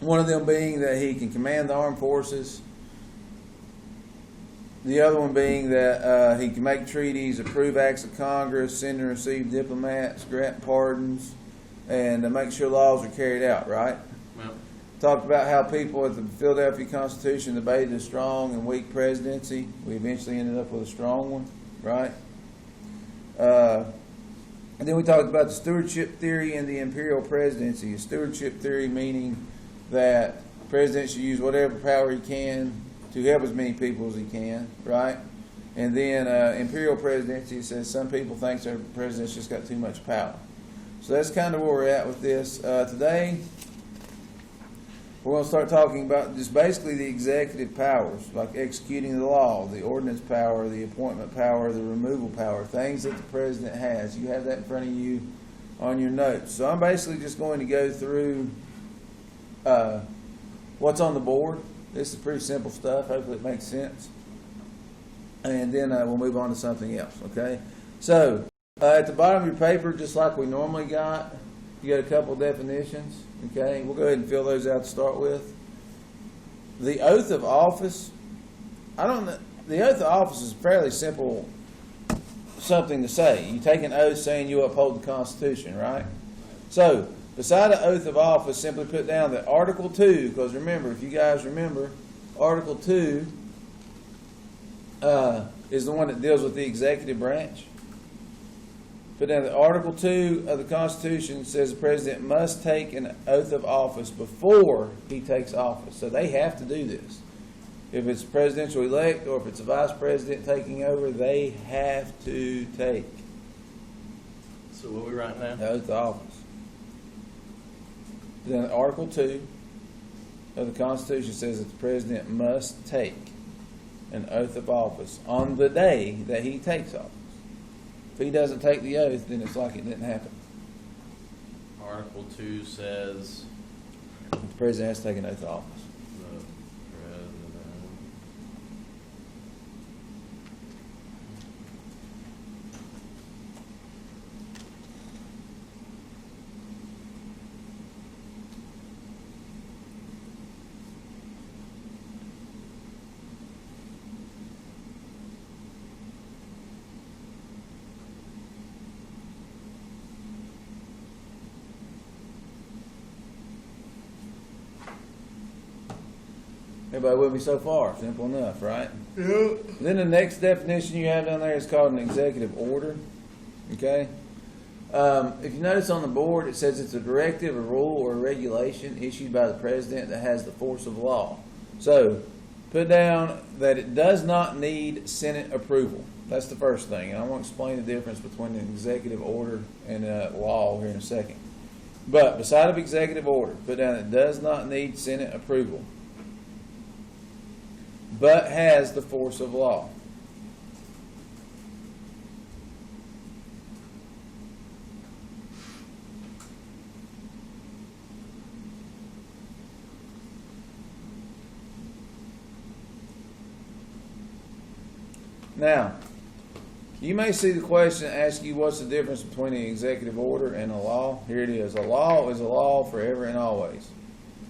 One of them being that he can command the armed forces. The other one being that he can make treaties, approve acts of Congress, send and receive diplomats, grant pardons, and make sure laws are carried out, right? Well, Talked about how people at the Philadelphia Constitution debated a strong and weak presidency. We eventually ended up with a strong one, right? And then we talked about the stewardship theory and the imperial presidency. A stewardship theory meaning that the president should use whatever power he can to help as many people as he can, right? And then imperial presidency says some people think their president's just got too much power. So that's kind of where we're at with this. Today, we're going to start talking about just basically the executive powers, like executing the law, the ordinance power, the appointment power, the removal power, things that the president has. You have that in front of you on your notes. So I'm basically just going to go through what's on the board. This is pretty simple stuff. Hopefully it makes sense. And then we'll move on to something else, okay? So at the bottom of your paper, just like we normally got, you got a couple definitions, okay? We'll go ahead and fill those out to start with. The oath of office, the oath of office is fairly simple something to say. You take an oath saying you uphold the Constitution, right? So, beside the oath of office, simply put down that Article 2, because remember, if you guys remember, Article 2 is the one that deals with the executive branch. Put down that Article 2 of the Constitution says the president must take an oath of office before he takes office. So they have to do this. If it's presidential elect or if it's a vice president taking over, they have to take so what are we writing now? the oath of office. Then Article 2 of the Constitution says that the president must take an oath of office on the day that he takes office. If he doesn't take the oath, then it's like it didn't happen. Article 2 says The president has to take an oath of office. the president Everybody with me so far? Simple enough, right? Yeah. Then the next definition you have down there is called an executive order. Okay? If you notice on the board, it says it's a directive, a rule, or a regulation issued by the president that has the force of law. So, put down that it does not need Senate approval. That's the first thing. And I want to explain the difference between an executive order and a law here in a second. But beside of executive order, put down it does not need Senate approval, but has the force of law. Now, you may see the question ask you what's the difference between an executive order and a law. Here it is. A law is a law forever and always.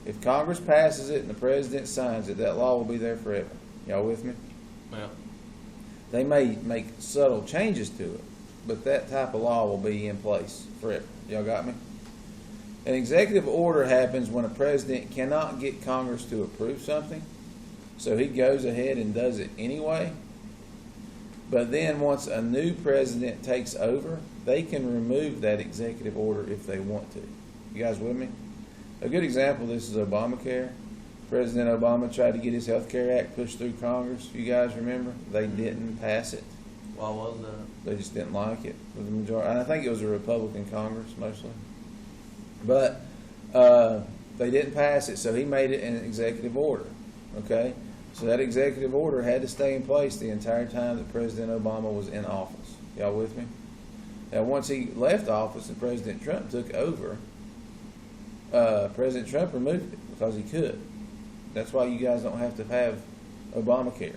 If Congress passes it and the president signs it, that law will be there forever. Y'all with me? Yeah. They may make subtle changes to it, but that type of law will be in place forever. Y'all got me? An executive order happens when a president cannot get Congress to approve something, so he goes ahead and does it anyway. But then once a new president takes over, they can remove that executive order if they want to. You guys with me? A good example of this is Obamacare. President Obama tried to get his Health Care Act pushed through Congress. You guys remember? They didn't pass it. Why was that? They just didn't like it with the majority. And I think it was a Republican Congress mostly. But they didn't pass it, so he made it an executive order. Okay? So that executive order had to stay in place the entire time that President Obama was in office. Y'all with me? Now, once he left office and President Trump took over, President Trump removed it because he could. That's why you guys don't have to have Obamacare,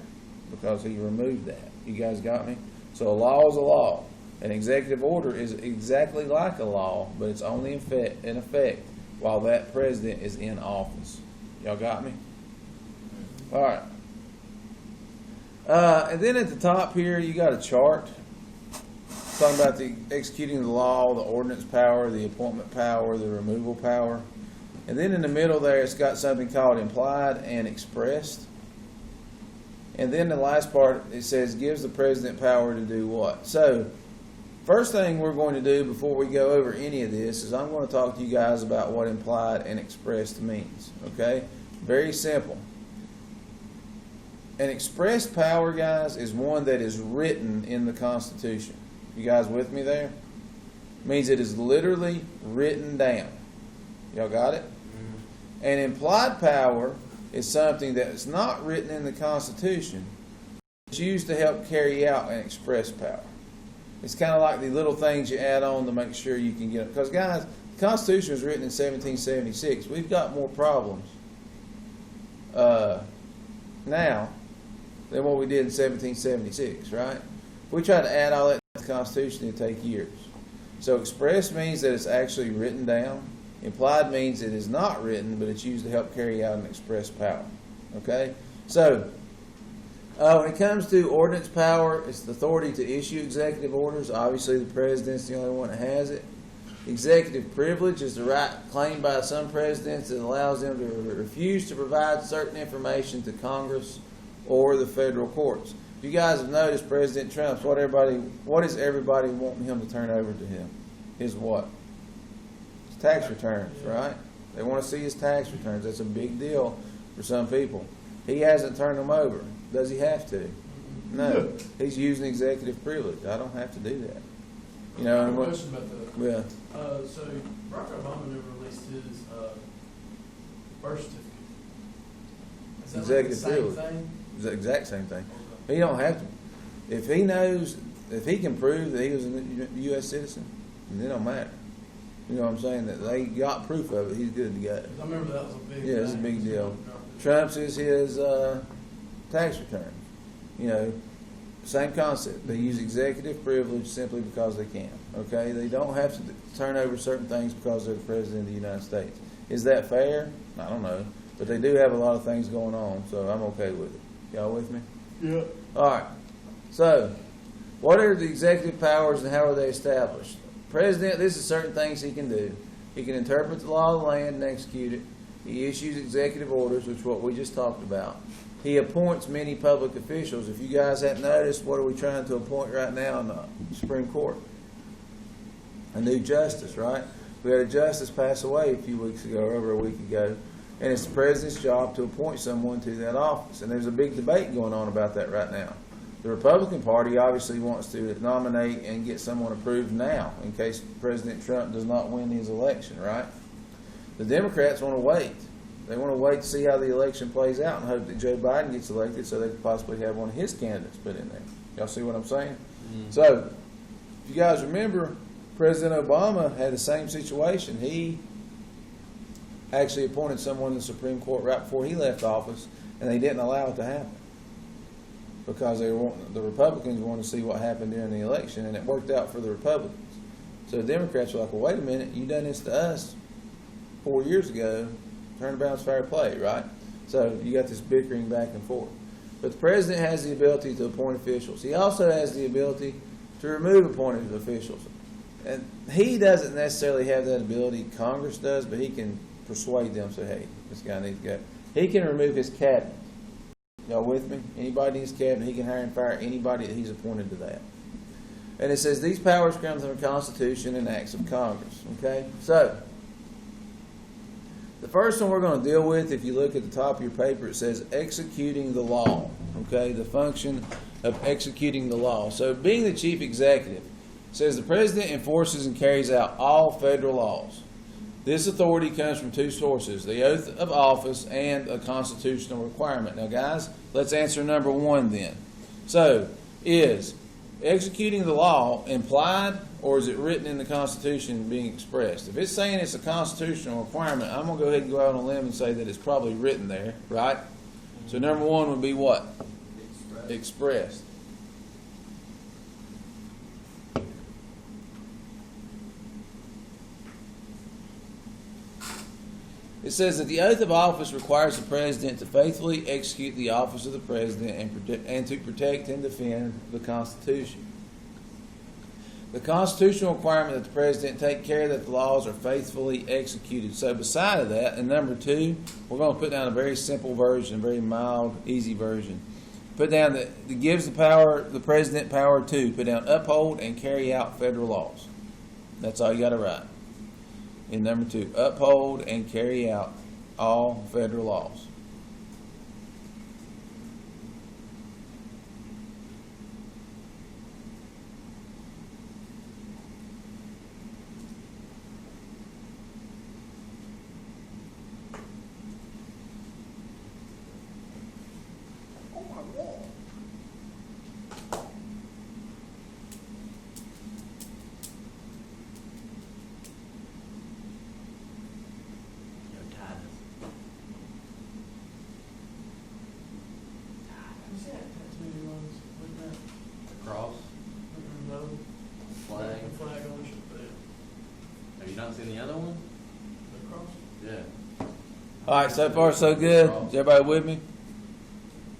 because he removed that. You guys got me? So a law is a law. An executive order is exactly like a law, but it's only in effect while that president is in office. Y'all got me? All right. And then at the top here, you got a chart talking about the executing the law, the ordinance power, the appointment power, the removal power. And then in the middle there, it's got something called implied and expressed. And then the last part, it says gives the president power to do what? So, first thing we're going to do before we go over any of this is I'm going to talk to you guys about what implied and expressed means. Okay? Very simple. An expressed power, guys, is one that is written in the Constitution. You guys with me there? Means it is literally written down. Y'all got it? Mm-hmm. And implied power is something that is not written in the Constitution. It's used to help carry out an express power. It's kind of like the little things you add on to make sure you can get it. Because, guys, the Constitution was written in 1776. We've got more problems now than what we did in 1776, right? If we try to add all that to the Constitution, it'd take years. So express means that it's actually written down. Implied means it is not written, but it's used to help carry out an express power. Okay? So, when it comes to ordinance power, it's the authority to issue executive orders. Obviously, the president's the only one that has it. Executive privilege is the right claimed by some presidents that allows them to refuse to provide certain information to Congress or the federal courts. If you guys have noticed, President Trump's what is everybody wanting him to turn over to him? His what? His tax returns, right? They want to see his tax returns. That's a big deal for some people. He hasn't turned them over. Does he have to? No. He's using executive privilege. I don't have to do that. You know, I have a question about that. Yeah. So Barack Obama never released his birth certificate. Is that Executive like the same privilege. thing? It's the exact same thing. Okay. He don't have to. If he knows, if he can prove that he was a U.S. citizen, then it don't matter. You know what I'm saying? That they got proof of it, he's good to go. I remember that was a big Yeah, it's a thing. big deal. Trump's is his tax return. You know, same concept. They use executive privilege simply because they can. Okay? They don't have to turn over certain things because they're the president of the United States. Is that fair? I don't know. But they do have a lot of things going on, so I'm okay with it. Y'all with me? Yeah. All right. So, what are the executive powers and how are they established? President, this is certain things he can do. He can interpret the law of the land and execute it. He issues executive orders, which is what we just talked about. He appoints many public officials. If you guys hadn't noticed, what are we trying to appoint right now in the Supreme Court? A new justice, right? We had a justice pass away a few weeks ago, or over a week ago, and it's the president's job to appoint someone to that office. And there's a big debate going on about that right now. The Republican Party obviously wants to nominate and get someone approved now in case President Trump does not win his election, right? The Democrats want to wait. They want to wait to see how the election plays out and hope that Joe Biden gets elected so they could possibly have one of his candidates put in there. Y'all see what I'm saying? Mm-hmm. So, if you guys remember, President Obama had the same situation. He actually appointed someone to the Supreme Court right before he left office, and they didn't allow it to happen because the Republicans wanted to see what happened during the election, and it worked out for the Republicans. So the Democrats were like, well, wait a minute, you done this to us 4 years ago, turnabout's fair play, right? So you got this bickering back and forth. But the president has the ability to appoint officials. He also has the ability to remove appointed officials. And he doesn't necessarily have that ability, Congress does, but he can persuade them, say, hey, this guy needs to go. He can remove his cabinet. Y'all with me? Anybody in his cabinet, he can hire and fire anybody that he's appointed to that. And it says these powers come from the Constitution and acts of Congress. Okay? So, the first one we're going to deal with, if you look at the top of your paper, it says executing the law. Okay? The function of executing the law. So, being the chief executive, it says the president enforces and carries out all federal laws. This authority comes from two sources, the oath of office and a constitutional requirement. Now, guys, let's answer number one then. So, is executing the law implied or is it written in the Constitution being expressed? If it's saying it's a constitutional requirement, I'm going to go ahead and go out on a limb and say that it's probably written there, right? So, number one would be what? Expressed. It says that the oath of office requires the president to faithfully execute the office of the president and to protect and defend the Constitution. The constitutional requirement that the president take care that the laws are faithfully executed. So beside that, in number 2, we're going to put down a very simple version, a very mild, easy version. Put down that it gives the president power to put down uphold and carry out federal laws. That's all you got to write. In number 2, uphold and carry out all federal laws. Yo, Titus. You see that tattoo ones like that? The cross, No. flag. The flag on the ship, Have you not seen the other one? the cross. Yeah. All right, so far so good. Is everybody with me?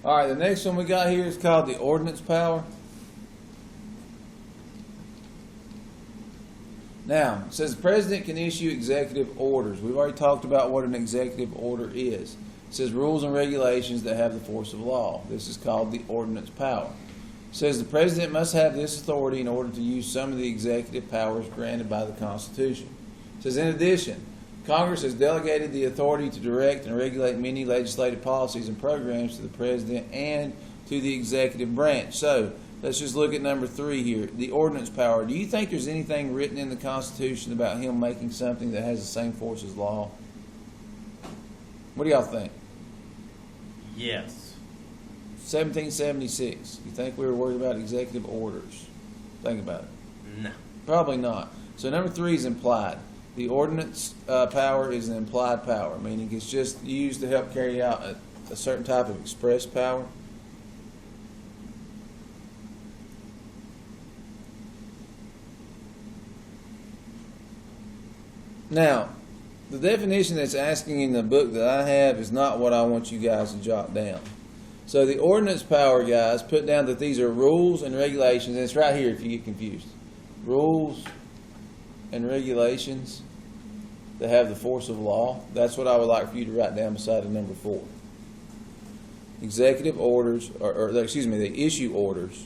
All right, the next one we got here is called the ordinance power. Now, it says the president can issue executive orders. We've already talked about what an executive order is. It says rules and regulations that have the force of law. This is called the ordinance power. It says the president must have this authority in order to use some of the executive powers granted by the Constitution. It says in addition, Congress has delegated the authority to direct and regulate many legislative policies and programs to the president and to the executive branch. So, let's just look at number 3 here, the ordinance power. Do you think there's anything written in the Constitution about him making something that has the same force as law? What do y'all think? Yes. 1776. You think we were worried about executive orders? Think about it. No. Probably not. So number 3 is implied. The ordinance power is an implied power, meaning it's just used to help carry out a certain type of express power. Now, the definition that's asking in the book that I have is not what I want you guys to jot down. So the ordinance power, guys, put down that these are rules and regulations, and it's right here if you get confused. Rules and regulations that have the force of law. That's what I would like for you to write down beside the number 4. Executive orders, they issue orders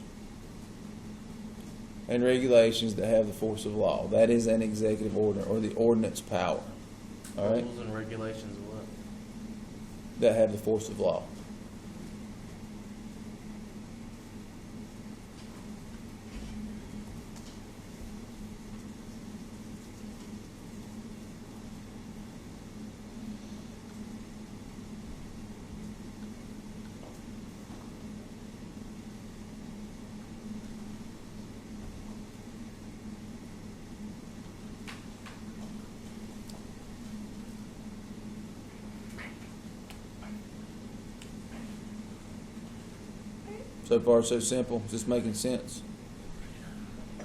and regulations that have the force of law. That is an executive order or the ordinance power. All right? Rules and regulations of what? That have the force of law. So far, so simple. Is this making sense?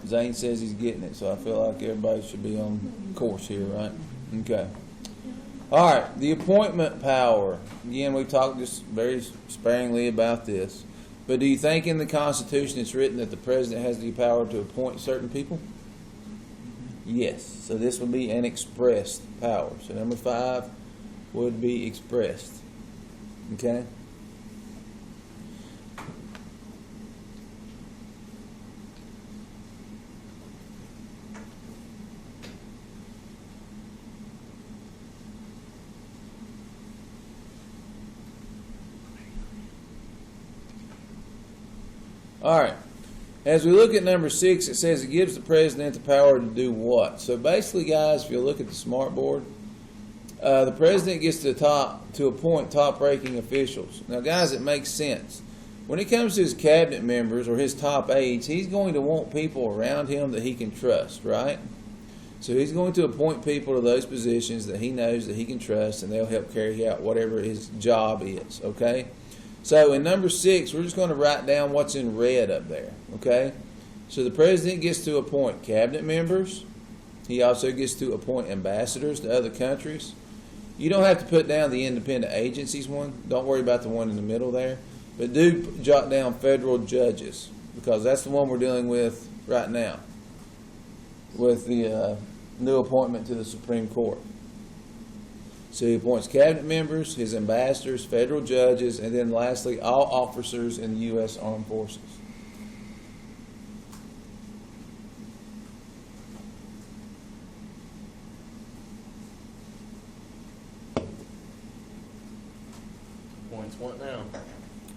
Zane says he's getting it, so I feel like everybody should be on course here, right? Okay. All right, the appointment power. Again, we talked just very sparingly about this. But do you think in the Constitution it's written that the president has the power to appoint certain people? Yes. So this would be an expressed power. So number 5 would be expressed. Okay? All right. As we look at number 6, it says it gives the president the power to do what? So basically, guys, if you look at the smart board, the president gets to appoint top-ranking officials. Now, guys, it makes sense. When it comes to his cabinet members or his top aides, he's going to want people around him that he can trust, right? So he's going to appoint people to those positions that he knows that he can trust, and they'll help carry out whatever his job is, okay? So in number 6, we're just going to write down what's in red up there, okay? So the president gets to appoint cabinet members. He also gets to appoint ambassadors to other countries. You don't have to put down the independent agencies one. Don't worry about the one in the middle there. But do jot down federal judges, because that's the one we're dealing with right now with the new appointment to the Supreme Court. So he appoints cabinet members, his ambassadors, federal judges, and then lastly, all officers in the U.S. Armed Forces. Points what now?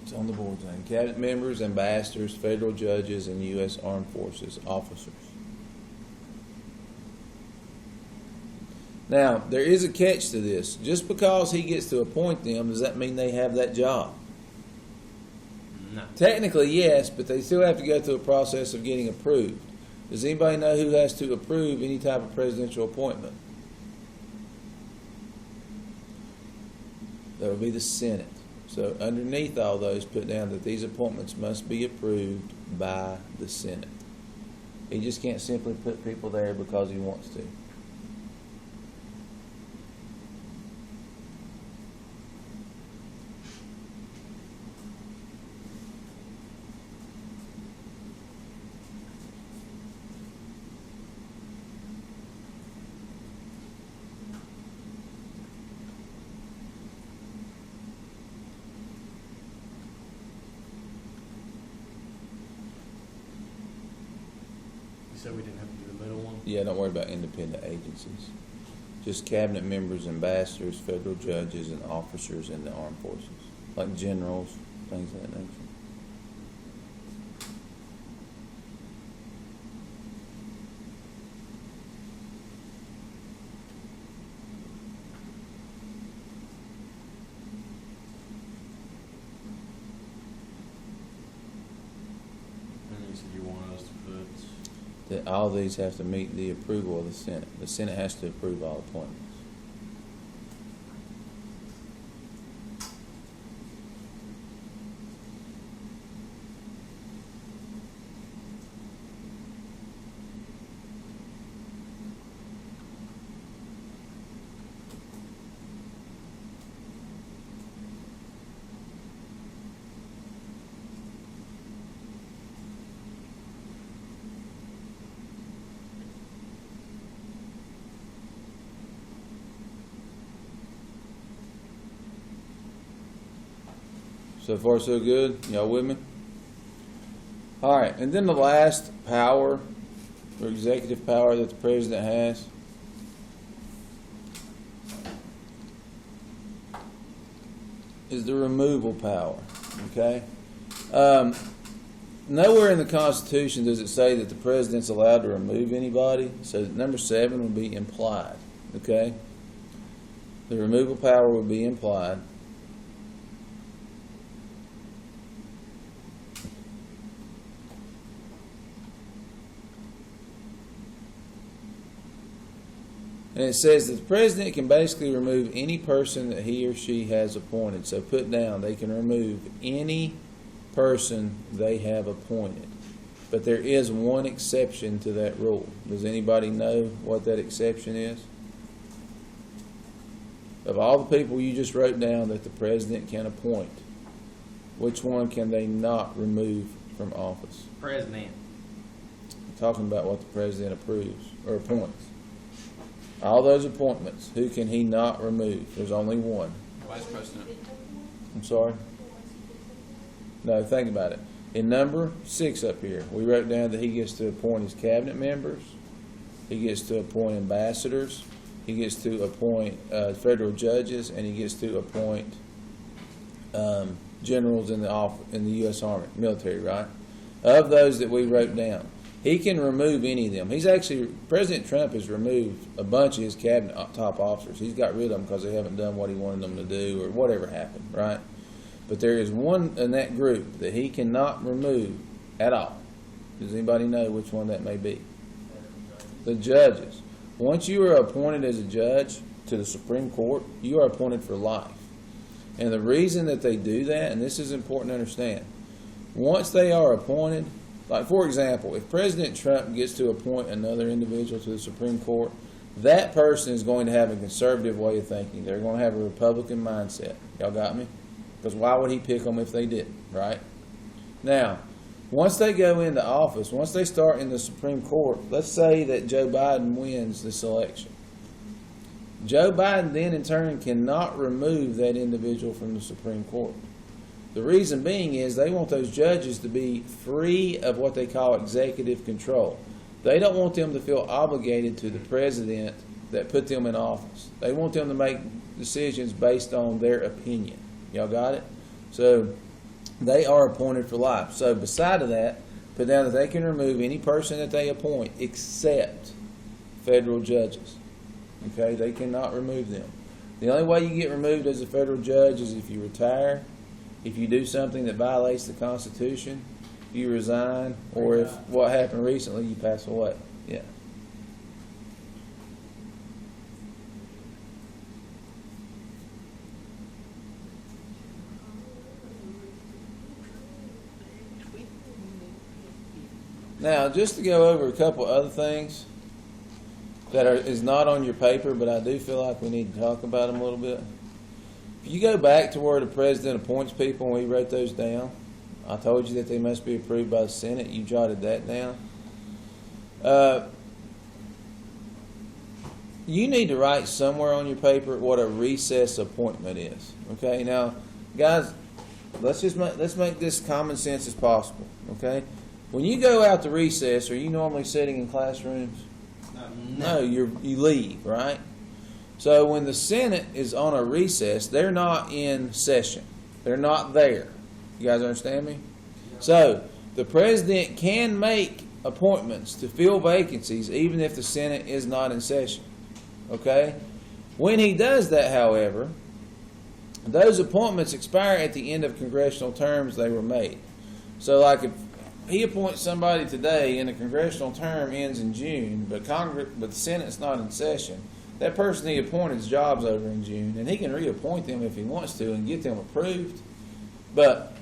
It's on the board thing. Cabinet members, ambassadors, federal judges, and U.S. Armed Forces officers. Now, there is a catch to this. Just because he gets to appoint them, does that mean they have that job? No. Technically, yes, but they still have to go through a process of getting approved. Does anybody know who has to approve any type of presidential appointment? That would be the Senate. So underneath all those, put down that these appointments must be approved by the Senate. He just can't simply put people there because he wants to. You said we didn't have to do the middle one? Yeah, don't worry about independent agencies. Just cabinet members, ambassadors, federal judges, and officers in the armed forces, like generals, things of that nature. And you said you wanted us to put, That all these have to meet the approval of the Senate. The Senate has to approve all appointments. So far, so good. Y'all with me? All right, and then the last power, or executive power that the president has, is the removal power. Okay? Nowhere in the Constitution does it say that the president's allowed to remove anybody, so number 7 would be implied. Okay? The removal power would be implied. And it says that the president can basically remove any person that he or she has appointed. So put down, they can remove any person they have appointed. But there is one exception to that rule. Does anybody know what that exception is? Of all the people you just wrote down that the president can appoint, which one can they not remove from office? president. I'm talking about what the president approves or appoints. All those appointments, who can he not remove? There's only one. Vice President. I'm sorry? No, think about it. In number 6 up here, we wrote down that he gets to appoint his cabinet members, he gets to appoint ambassadors, he gets to appoint federal judges, and he gets to appoint generals in the U.S. Army, military, right? Of those that we wrote down, he can remove any of them. President Trump has removed a bunch of his cabinet top officers. He's got rid of them because they haven't done what he wanted them to do or whatever happened, right? But there is one in that group that he cannot remove at all. Does anybody know which one that may be? The judges. Once you are appointed as a judge to the Supreme Court, you are appointed for life. And the reason that they do that, and this is important to understand, once they are appointed, like for example, if President Trump gets to appoint another individual to the Supreme Court, that person is going to have a conservative way of thinking. They're going to have a Republican mindset. Y'all got me? Because why would he pick them if they didn't, right? Now, once they go into office, once they start in the Supreme Court, let's say that Joe Biden wins this election. Joe Biden then in turn cannot remove that individual from the Supreme Court. The reason being is they want those judges to be free of what they call executive control. They don't want them to feel obligated to the president that put them in office. They want them to make decisions based on their opinion. Y'all got it? So they are appointed for life. So beside of that, put down that they can remove any person that they appoint except federal judges. Okay? They cannot remove them. The only way you get removed as a federal judge is if you retire, if you do something that violates the Constitution, you resign, or if what happened recently, you pass away. Yeah. Now, just to go over a couple other things that is not on your paper, but I do feel like we need to talk about them a little bit. If you go back to where the president appoints people and we wrote those down, I told you that they must be approved by the Senate. You jotted that down. You need to write somewhere on your paper what a recess appointment is. Okay, now, guys, let's make this common sense as possible. Okay, when you go out to recess, are you normally sitting in classrooms? No, you leave, right? So when the Senate is on a recess, they're not in session. They're not there. You guys understand me? So the president can make appointments to fill vacancies even if the Senate is not in session. Okay? When he does that, however, those appointments expire at the end of congressional terms they were made. So like if he appoints somebody today and the congressional term ends in June, but the Senate's not in session, that person he appointed's job's over in June, and he can reappoint them if he wants to and get them approved. But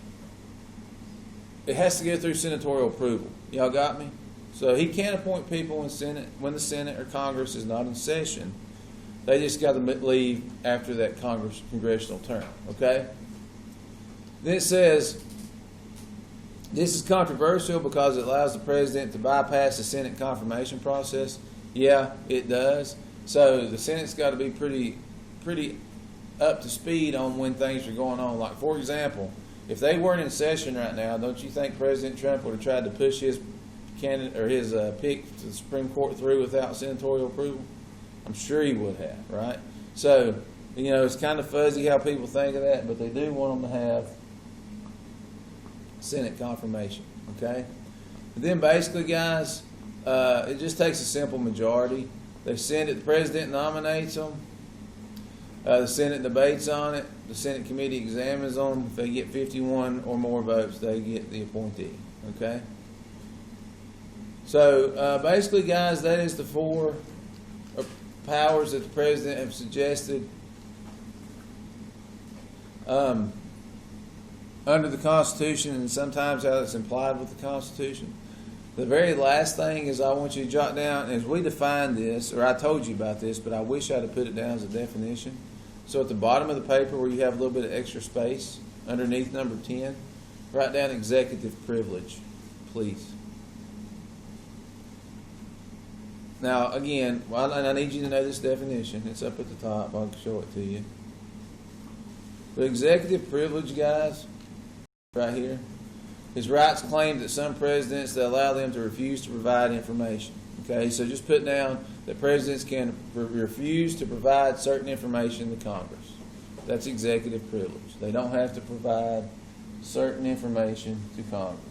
it has to go through senatorial approval. Y'all got me? So he can't appoint people when the Senate or Congress is not in session. They just got to leave after that congressional term. Okay? Then it says, this is controversial because it allows the president to bypass the Senate confirmation process. Yeah, it does. So the Senate's got to be pretty up to speed on when things are going on. Like, for example, if they weren't in session right now, don't you think President Trump would have tried to push his candidate or his pick to the Supreme Court through without senatorial approval? I'm sure he would have, right? So, it's kind of fuzzy how people think of that, but they do want them to have Senate confirmation, okay? And then basically, guys, it just takes a simple majority. They send it, the president nominates them, the Senate debates on it, the Senate committee examines them. If they get 51 or more votes, they get the appointee, okay? So basically, guys, that is the 4 powers that the president have suggested under the Constitution, and sometimes how it's implied with the Constitution. The very last thing is I want you to jot down, as we define this, or I told you about this, but I wish I'd have put it down as a definition. So at the bottom of the paper where you have a little bit of extra space, underneath number 10, write down executive privilege, please. Now, again, and I need you to know this definition. It's up at the top. I'll show it to you. The executive privilege, guys, right here, is rights claimed that some presidents that allow them to refuse to provide information. Okay, so just put down that presidents can refuse to provide certain information to Congress. That's executive privilege. They don't have to provide certain information to Congress.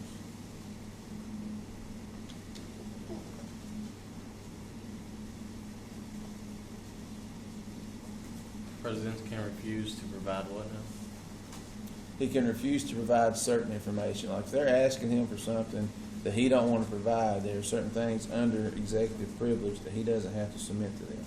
Presidents can refuse to provide what now? He can refuse to provide certain information. Like if they're asking him for something that he don't want to provide, there are certain things under executive privilege that he doesn't have to submit to them.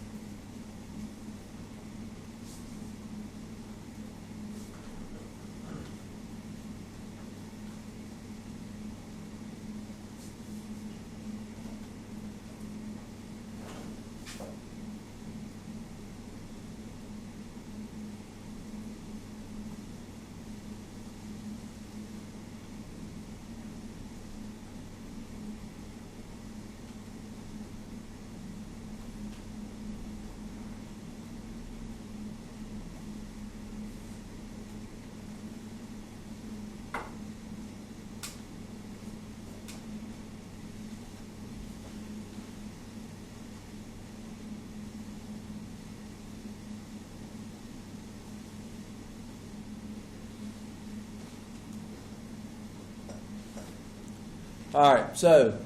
All right, so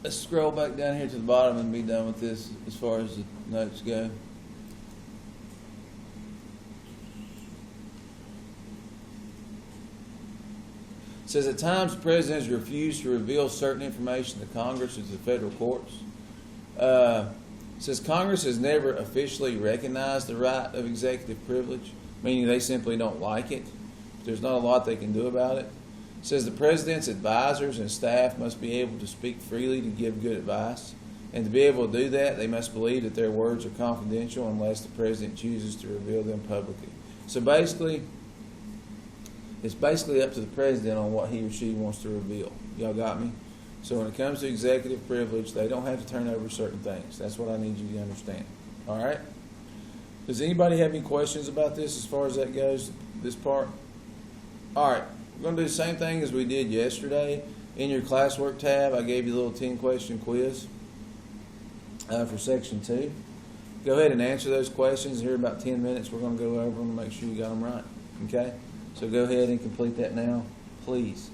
let's scroll back down here to the bottom and be done with this as far as the notes go. It says at times the president has refused to reveal certain information to Congress or to the federal courts. It says Congress has never officially recognized the right of executive privilege, meaning they simply don't like it. There's not a lot they can do about it. It says the president's advisors and staff must be able to speak freely to give good advice. And to be able to do that, they must believe that their words are confidential unless the president chooses to reveal them publicly. So basically, it's basically up to the president on what he or she wants to reveal. Y'all got me? So when it comes to executive privilege, they don't have to turn over certain things. That's what I need you to understand. All right? Does anybody have any questions about this as far as that goes, this part? All right. We're going to do the same thing as we did yesterday. In your classwork tab, I gave you a little 10-question quiz for Section 2. Go ahead and answer those questions. Here in about 10 minutes, we're going to go over them and make sure you got them right. Okay? So go ahead and complete that now, please.